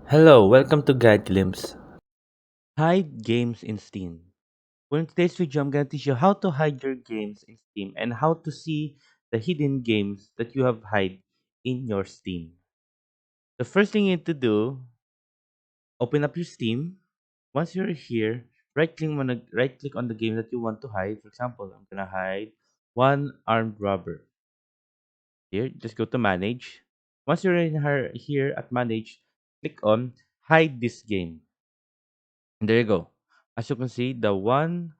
Hello, welcome to Guide Glimpse. Hide games in Steam. Well, in today's video, I'm going to teach you how to hide your games in Steam and how to see the hidden games that you have hide in your Steam. The first thing you need to do, open up your Steam. Once you're here, right click on the game that you want to hide. For example, I'm gonna hide one armed robber. Here, just go to manage. Once you're here at manage, click on hide this game. And there you go. As you can see, the one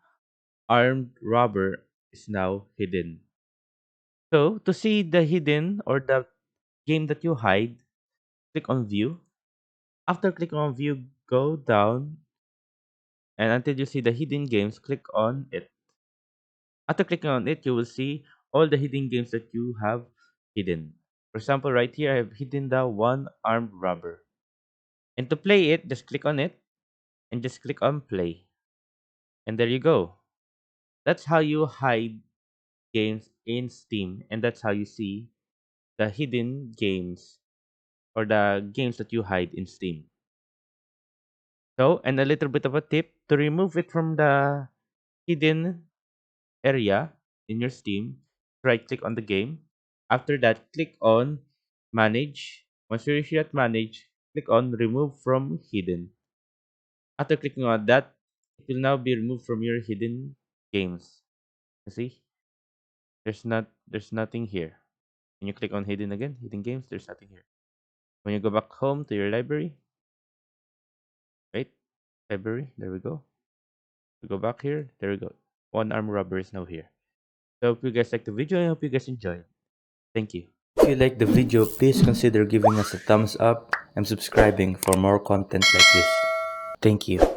armed robber is now hidden. So, to see the hidden or the game that you hide, click on view. After clicking on view, go down and until you see the hidden games, click on it. After clicking on it, you will see all the hidden games that you have hidden. For example, right here, I have hidden the one armed robber. And to play it, just click on it and just click on play. And there you go. That's how you hide games in Steam, and that's how you see the hidden games or the games that you hide in Steam. So, and a little bit of a tip to remove it from the hidden area in your Steam, right click on the game. After that, click on manage. Once you're here at manage, click on remove from hidden. After clicking on that, it will now be removed from your hidden games. You see, there's nothing here. When you click on hidden again, hidden games, there's nothing here. When you go back home to your library, right? Library, there we go. We go back here, there we go. One arm rubber is now here. So hope you guys like the video. I hope you guys enjoy. Thank you. If you like the video, please consider giving us a thumbs up and subscribing for more content like this. Thank you.